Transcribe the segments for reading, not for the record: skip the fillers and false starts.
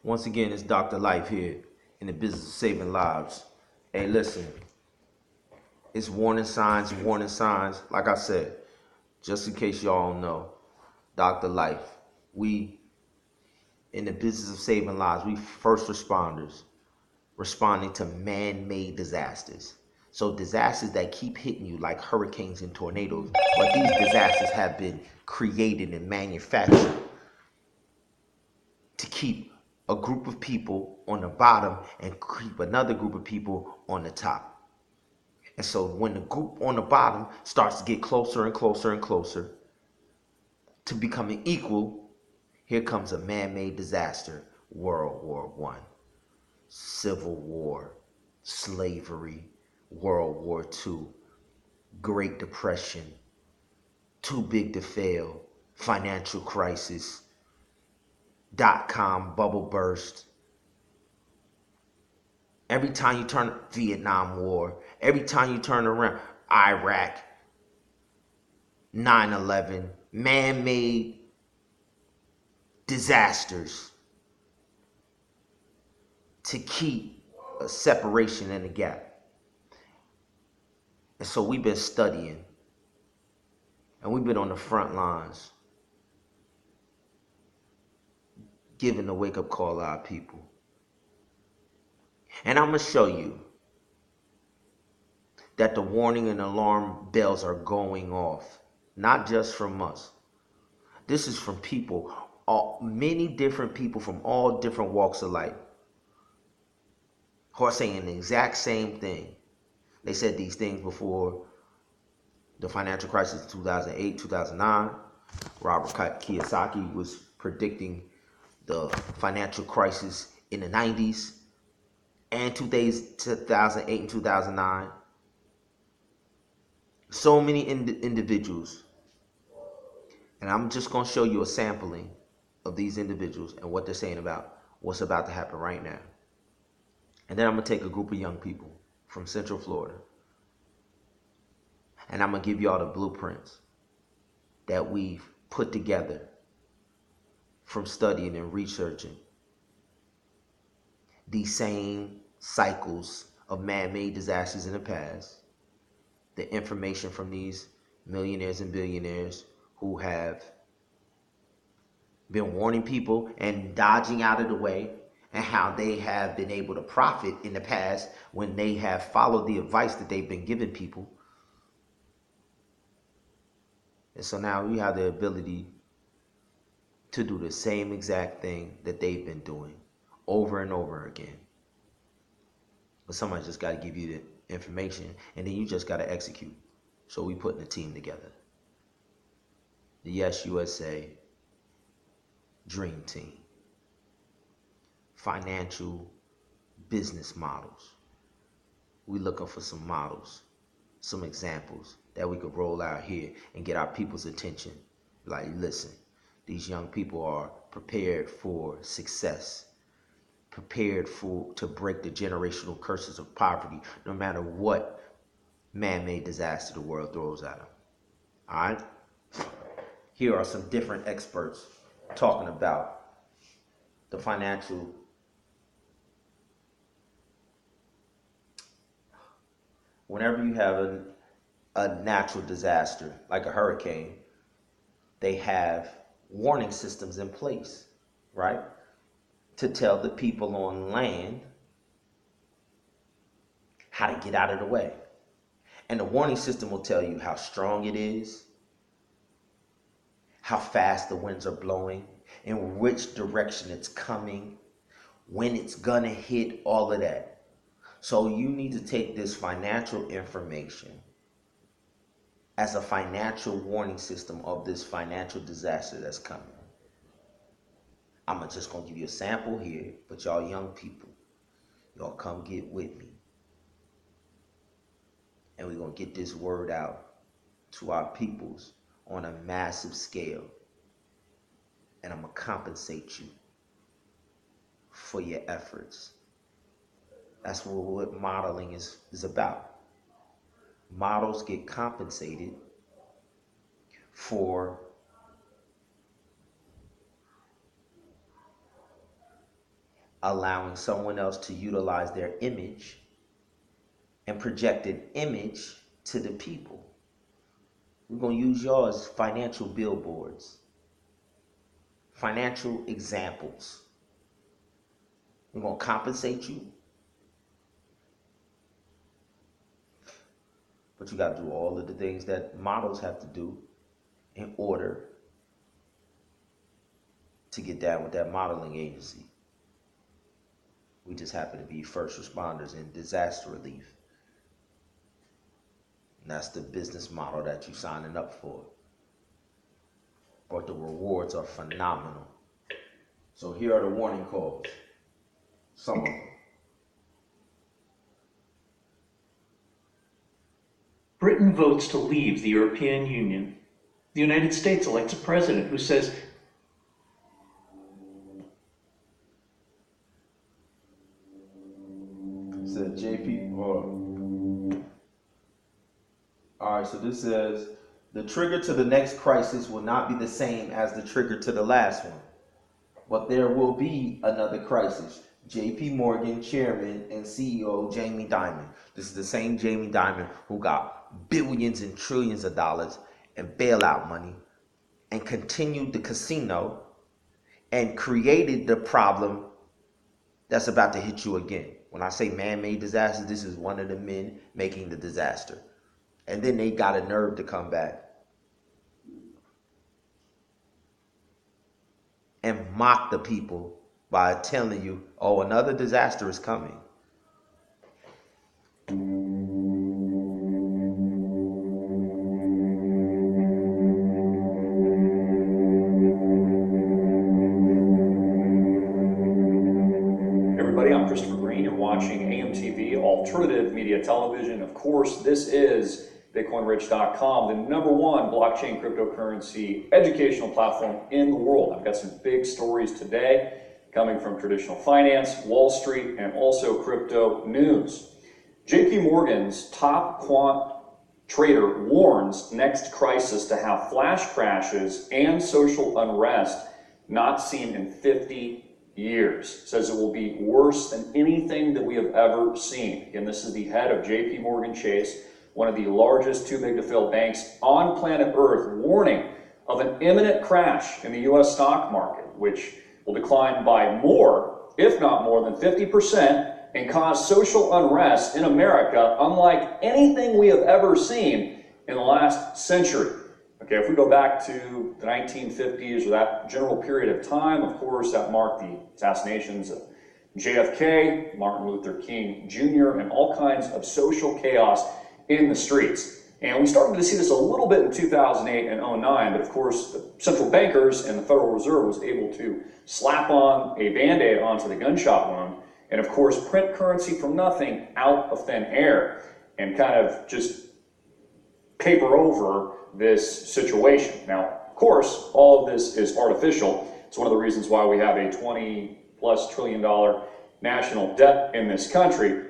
Once again, it's Dr. Life here in the business of saving lives. Hey, listen, it's warning signs, warning signs. Like I said, just in case y'all don't know, Dr. Life, we in the business of saving lives, we first responders responding to man-made disasters. So disasters that keep hitting you like hurricanes and tornadoes, but these disasters have been created and manufactured to keep a group of people on the bottom and keep another group of people on the top. And so when the group on the bottom starts to get closer and closer and closer to becoming equal, here comes a man-made disaster: World War One, Civil War, slavery, World War Two, Great Depression, too big to fail, financial crisis, dot-com bubble burst. Every time you turn Vietnam War, every time you turn around Iraq, 9/11, man-made disasters to keep a separation and a gap. And so we've been studying and we've been on the front lines giving the wake-up call to our people. And I'm going to show you that the warning and alarm bells are going off, not just from us. This is from people, many different people from all different walks of life who are saying the exact same thing. They said these things before the financial crisis of 2008, 2009. Robert Kiyosaki was predicting the financial crisis in the 90s and 2008 and 2009. So many individuals. And I'm just going to show you a sampling of these individuals and what they're saying about what's about to happen right now. And then I'm going to take a group of young people from Central Florida, and I'm going to give you all the blueprints that we've put together from studying and researching these same cycles of man-made disasters in the past, the information from these millionaires and billionaires who have been warning people and dodging out of the way, and how they have been able to profit in the past when they have followed the advice that they've been giving people. And so now we have the ability to do the same exact thing that they've been doing over and over again. But somebody just got to give you the information, and then you just got to execute. So we putting a team together. The Yes USA Dream Team. Financial business models. We looking for some models, some examples that we could roll out here and get our people's attention. Like, listen, these young people are prepared for success, prepared to break the generational curses of poverty, no matter what man-made disaster the world throws at them. All right? Here are some different experts talking about the financial. Whenever you have a natural disaster like a hurricane, they have warning systems in place, right? To tell the people on land how to get out of the way. And the warning system will tell you how strong it is, how fast the winds are blowing, in which direction it's coming, when it's gonna hit, all of that. So you need to take this financial information as a financial warning system of this financial disaster that's coming. I'm just going to give you a sample here, but y'all young people, y'all come get with me. And we're going to get this word out to our peoples on a massive scale. And I'm going to compensate you for your efforts. That's what modeling is about. Models get compensated for allowing someone else to utilize their image and project an image to the people. We're going to use y'all as financial billboards, financial examples. We're going to compensate you, but you got to do all of the things that models have to do in order to get down with that modeling agency. We just happen to be first responders in disaster relief. And that's the business model that you're signing up for. But the rewards are phenomenal. So here are the warning calls. Some of them. Britain votes to leave the European Union. The United States elects a president who says, Said JP. All right, so this says the trigger to the next crisis will not be the same as the trigger to the last one, but there will be another crisis. JP Morgan chairman and CEO Jamie Dimon. This is the same Jamie Dimon who got billions and trillions of dollars and bailout money and continued the casino and created the problem that's about to hit you again. When I say man-made disasters, this is one of the men making the disaster. And then they got a nerve to come back and mock the people by telling you, oh, another disaster is coming. Watching AMTV Alternative Media Television. Of course, this is BitcoinRich.com, the #1 blockchain cryptocurrency educational platform in the world. I've got some big stories today coming from traditional finance, Wall Street, and also crypto news. JP Morgan's top quant trader warns next crisis to have flash crashes and social unrest not seen in 50 years. Says it will be worse than anything that we have ever seen. Again, this is the head of JP Morgan Chase, one of the largest too big to fail banks on planet Earth, warning of an imminent crash in the US stock market, which will decline by more, if not more than 50%, and cause social unrest in America unlike anything we have ever seen in the last century. Okay, if we go back to the 1950s or that general period of time, of course, that marked the assassinations of JFK, Martin Luther King Jr., and all kinds of social chaos in the streets. And we started to see this a little bit in 2008 and 09, but of course, the central bankers and the Federal Reserve was able to slap on a Band-Aid onto the gunshot wound, and of course, print currency from nothing out of thin air, and kind of just paper over this situation. Now, of course, all of this is artificial. It's one of the reasons why we have a $20+ trillion national debt in this country.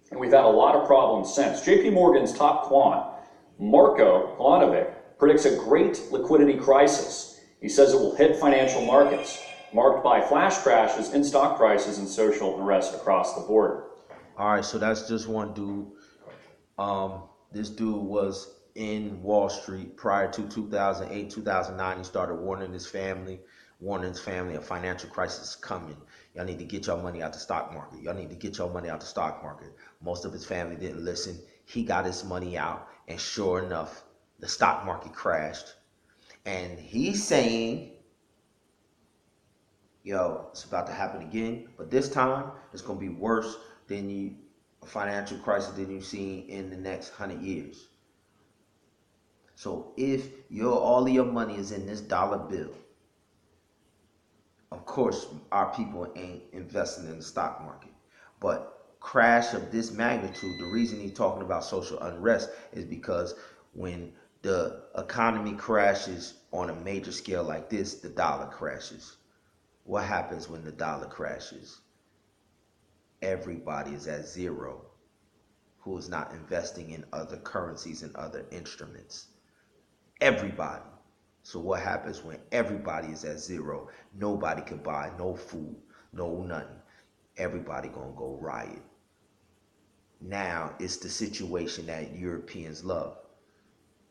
And we've had a lot of problems since. JP Morgan's top quant, Marko Milanovic, predicts a great liquidity crisis. He says it will hit financial markets, marked by flash crashes in stock prices and social unrest across the board. All right, so that's just one dude. This dude was in Wall Street prior to 2008, 2009. He started warning his family a financial crisis is coming. Y'all need to get your money out the stock market. Y'all need to get your money out the stock market. Most of his family didn't listen. He got his money out, and sure enough, the stock market crashed. And he's saying, yo, it's about to happen again, but this time it's going to be worse than a financial crisis than you've seen in the next 100 years. So if all of your money is in this dollar bill, of course our people ain't investing in the stock market. But crash of this magnitude, the reason he's talking about social unrest is because when the economy crashes on a major scale like this, the dollar crashes. What happens when the dollar crashes? Everybody is at zero who is not investing in other currencies and other instruments. Everybody. So what happens when everybody is at zero? Nobody can buy no food, no nothing. everybody gonna go riot. Now it's the situation that Europeans love.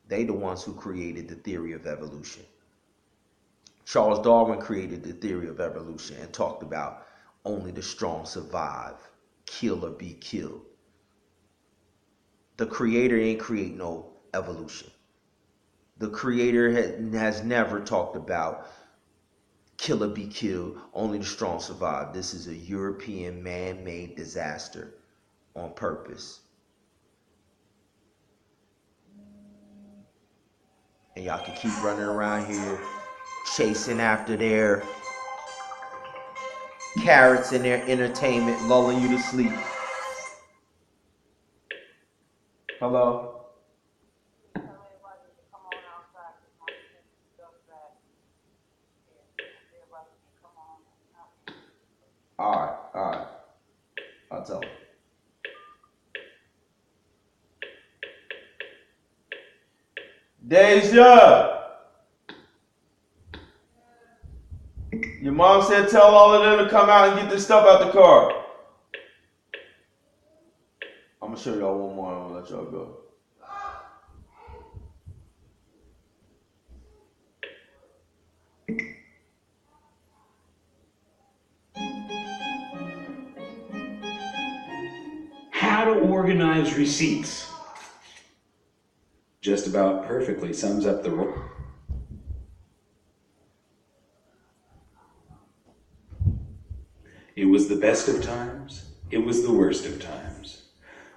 They the ones who created the theory of evolution. Charles Darwin created the theory of evolution and talked about only the strong survive, kill or be killed. The creator ain't create no evolution. The creator has never talked about kill or be killed, only the strong survive. This is a European man-made disaster on purpose. And y'all can keep running around here chasing after their carrots and their entertainment, lulling you to sleep. Hello? Alright. I'll tell them. Deja! Your mom said tell all of them to come out and get this stuff out the car. I'm gonna show y'all one more and I'm gonna let y'all go. How to organize receipts. Just about perfectly sums up the It was the best of times, it was the worst of times.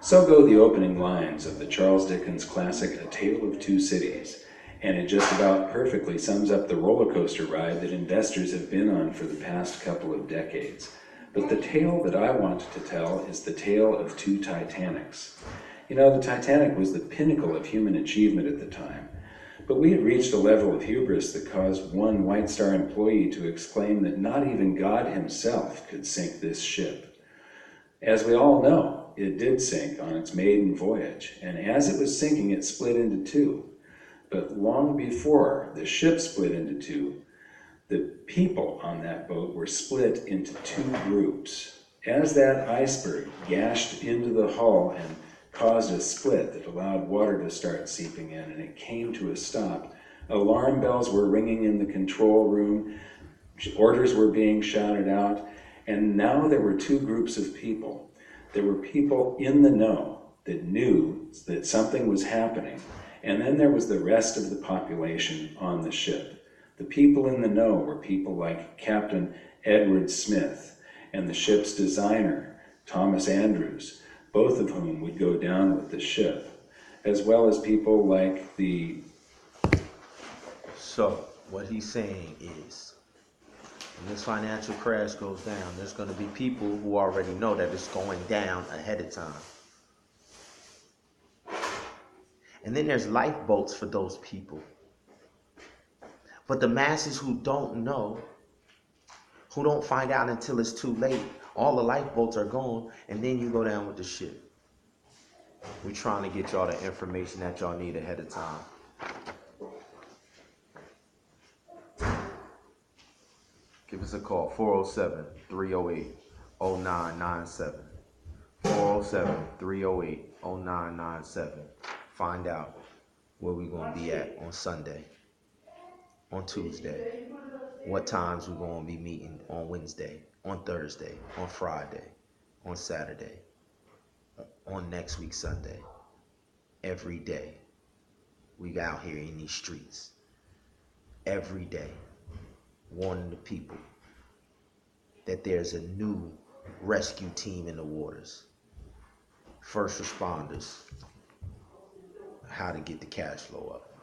So go the opening lines of the Charles Dickens classic A Tale of Two Cities, and it just about perfectly sums up the roller coaster ride that investors have been on for the past couple of decades. But the tale that I want to tell is the tale of two Titanics. You know, the Titanic was the pinnacle of human achievement at the time, but we had reached a level of hubris that caused one White Star employee to exclaim that not even God himself could sink this ship. As we all know, it did sink on its maiden voyage, and as it was sinking, it split into two. But long before the ship split into two, the people on that boat were split into two groups. As that iceberg gashed into the hull and caused a split that allowed water to start seeping in, and it came to a stop, alarm bells were ringing in the control room, orders were being shouted out, and now there were two groups of people. There were people in the know that knew that something was happening, and then there was the rest of the population on the ship. The people in the know were people like Captain Edward Smith and the ship's designer, Thomas Andrews, both of whom would go down with the ship, as well as people like the... So, what he's saying is, when this financial crash goes down, there's going to be people who already know that it's going down ahead of time. And then there's lifeboats for those people. But the masses who don't know, who don't find out until it's too late, all the lifeboats are gone, and then you go down with the ship. We're trying to get y'all the information that y'all need ahead of time. Give us a call, 407-308-0997. 407-308-0997. Find out where we're going to be at on Sunday, on Tuesday, what times we're going to be meeting on Wednesday, on Thursday, on Friday, on Saturday, on next week Sunday. Every day we out here in these streets. Every day warning the people that there's a new rescue team in the waters. First responders, how to get the cash flow up.